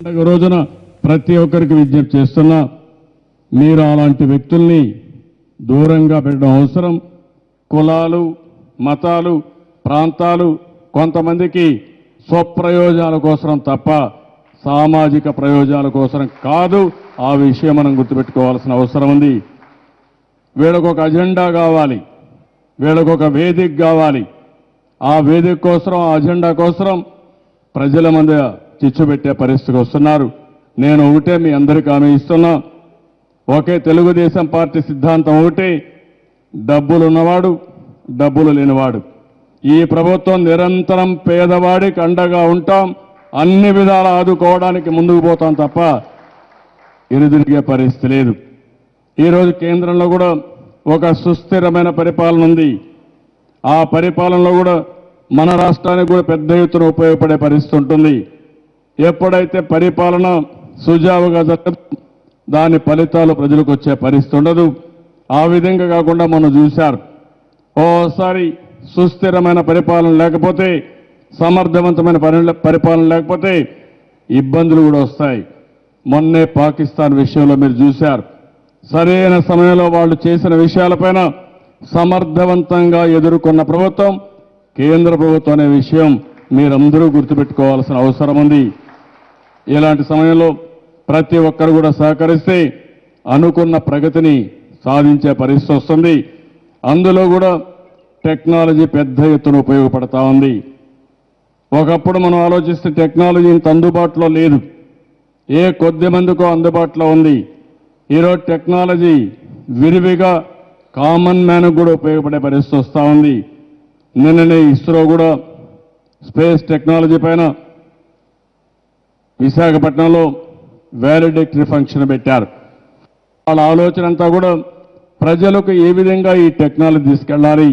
పండుగ రోజున ప్రతి ఒక్కరికి విజ్ఞప్తి చేస్తున్నా, మీరు అలాంటి వ్యక్తుల్ని దూరంగా పెట్టడం అవసరం. కులాలు, మతాలు, ప్రాంతాలు కొంతమందికి స్వప్రయోజనాల కోసం తప్ప సామాజిక ప్రయోజనాల కోసం కాదు. ఆ విషయం మనం గుర్తుపెట్టుకోవాల్సిన అవసరం ఉంది. వీళ్ళకొక అజెండా కావాలి, వీళ్ళకొక వేదిక కావాలి. ఆ వేదిక కోసం, ఆ అజెండా కోసం ప్రజల మధ్య చిచ్చు పెట్టే పరిస్థితికి వస్తున్నారు. నేను ఒకటే మీ అందరికీ హామీ ఇస్తున్నా, ఒకే తెలుగుదేశం పార్టీ సిద్ధాంతం ఒకటే, డబ్బులు ఉన్నవాడు, డబ్బులు లేనివాడు. ఈ ప్రభుత్వం నిరంతరం పేదవాడికి అండగా ఉంటాం, అన్ని విధాల ఆదుకోవడానికి ముందుకు పోతాం తప్ప ఎదురుదిరిగే పరిస్థితి లేదు. ఈరోజు కేంద్రంలో కూడా ఒక సుస్థిరమైన పరిపాలన ఉంది. ఆ పరిపాలనలో కూడా మన రాష్ట్రానికి కూడా పెద్ద ఎత్తున ఉపయోగపడే పరిస్థితి ఉంటుంది. ఎప్పుడైతే పరిపాలన సుజావుగా జరుగుతుందో దాని ఫలితాలు ప్రజలకు వచ్చే పరిస్థితి ఉండదు. ఆ విధంగా కాకుండా మనం చూశారు, ఓసారి సుస్థిరమైన పరిపాలన లేకపోతే, సమర్థవంతమైన పరిపాలన లేకపోతే ఇబ్బందులు కూడా వస్తాయి. మొన్నే పాకిస్తాన్ విషయంలో మీరు చూశారు, సరైన సమయంలో వాళ్ళు చేసిన విషయాలపైన సమర్థవంతంగా ఎదుర్కొన్న ప్రభుత్వం కేంద్ర ప్రభుత్వం అనే విషయం మీరందరూ గుర్తుపెట్టుకోవాల్సిన అవసరం ఉంది. ఇలాంటి సమయంలో ప్రతి ఒక్కరు కూడా సహకరిస్తే అనుకున్న ప్రగతిని సాధించే పరిస్థితి వస్తుంది. అందులో కూడా టెక్నాలజీ పెద్ద ఎత్తున ఉపయోగపడతా ఉంది. ఒకప్పుడు మనం ఆలోచిస్తే టెక్నాలజీ ఇంత అందుబాటులో లేదు, ఏ కొద్ది మందికో అందుబాటులో ఉంది. ఈరోజు టెక్నాలజీ విరివిగా కామన్ మ్యాన్కు కూడా ఉపయోగపడే పరిస్థితి వస్తూ ఉంది. నిన్ననే ఇస్రో కూడా స్పేస్ టెక్నాలజీ పైన విశాఖపట్నంలో వ్యాలిడేటరీ ఫంక్షన్ పెట్టారు. వాళ్ళ ఆలోచన అంతా కూడా ప్రజలకు ఏ విధంగా ఈ టెక్నాలజీ తీసుకెళ్ళాలి,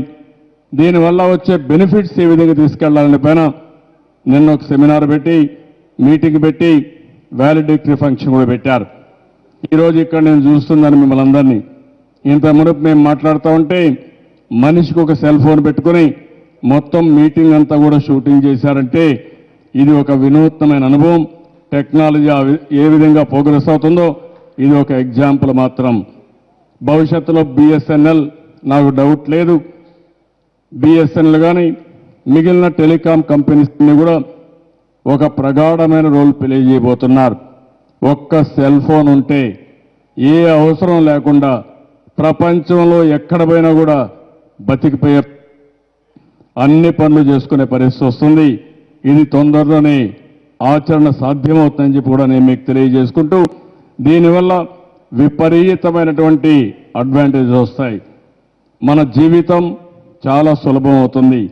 దీనివల్ల వచ్చే బెనిఫిట్స్ ఏ విధంగా తీసుకెళ్లాలని పైన నిన్న ఒక సెమినార్ పెట్టి, మీటింగ్ పెట్టి వ్యాలిడేటరీ ఫంక్షన్ కూడా పెట్టారు. ఈరోజు ఇక్కడ నేను చూస్తున్నాను మిమ్మల్ని అందరినీ. ఇంత మునుపు మేము మాట్లాడుతూ ఉంటే మనిషికి ఒక సెల్ ఫోన్ పెట్టుకుని మొత్తం మీటింగ్ అంతా కూడా షూటింగ్ చేశారంటే ఇది ఒక వినూత్నమైన అనుభవం. టెక్నాలజీ ఏ విధంగా ప్రోగ్రెస్ అవుతుందో ఇది ఒక ఎగ్జాంపుల్ మాత్రం. భవిష్యత్తులో బిఎస్ఎన్ఎల్, నాకు డౌట్ లేదు, బిఎస్ఎన్ఎల్ కానీ మిగిలిన టెలికాం కంపెనీస్ని కూడా ఒక ప్రగాఢమైన రోల్ ప్లే చేయబోతున్నారు. ఒక్క సెల్ ఫోన్ ఉంటే ఏ అవసరం లేకుండా ప్రపంచంలో ఎక్కడ పోయినా కూడా బతికిపోయే అన్ని పనులు చేసుకునే పరిస్థితి వస్తుంది. ఇది తొందరలోనే ఆచరణ సాధ్యమవుతుందని చెప్పి కూడా నేను మీకు తెలియజేసుకుంటూ, దీనివల్ల విపరీతమైనటువంటి అడ్వాంటేజ్ వస్తాయి. మన జీవితం చాలా సులభం అవుతుంది,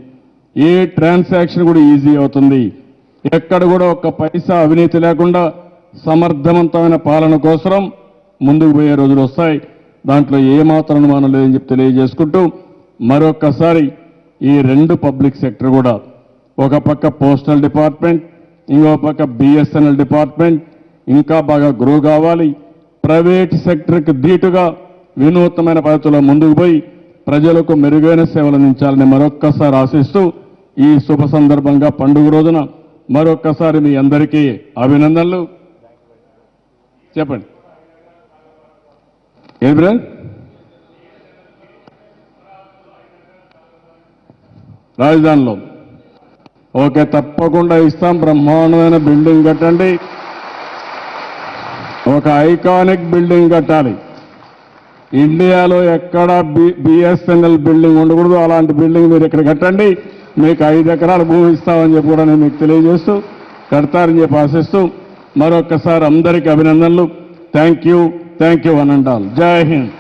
ఏ ట్రాన్సాక్షన్ కూడా ఈజీ అవుతుంది. ఎక్కడ కూడా ఒక్క పైసా అవినీతి లేకుండా సమర్థవంతమైన పాలన కోసం ముందుకు పోయే రోజులు వస్తాయి. దాంట్లో ఏమాత్రం అనుమానం లేదని చెప్పి తెలియజేసుకుంటూ, మరొక్కసారి ఈ రెండు పబ్లిక్ సెక్టర్ కూడా, ఒక పక్క పోస్టల్ డిపార్ట్మెంట్, ఇంకో పక్క బిఎస్ఎన్ఎల్ డిపార్ట్మెంట్ ఇంకా బాగా గ్రో కావాలి. ప్రైవేట్ సెక్టర్కి ధీటుగా వినూత్నమైన పద్ధతిలో ముందుకు పోయి ప్రజలకు మెరుగైన సేవలు అందించాలని మరొక్కసారి ఆశిస్తూ, ఈ శుభ సందర్భంగా పండుగ రోజున మరొక్కసారి మీ అందరికీ అభినందనలు. చెప్పండి ఏ బ్రదర్? రాజధానిలో ఓకే, తప్పకుండా ఇస్తాం. బ్రహ్మాండమైన బిల్డింగ్ కట్టండి, ఒక ఐకానిక్ బిల్డింగ్ కట్టాలి. ఇండియాలో ఎక్కడ బిఎస్ఎన్ఎల్ బిల్డింగ్ ఉండకూడదు, అలాంటి బిల్డింగ్ మీరు ఇక్కడ కట్టండి. మీకు 5 ఎకరాల భూమి ఇస్తామని చెప్పి కూడా నేను మీకు తెలియజేస్తూ, కడతారని చెప్పి ఆశిస్తూ మరొక్కసారి అందరికీ అభినందనలు. Thank you one and all. జై హింద్.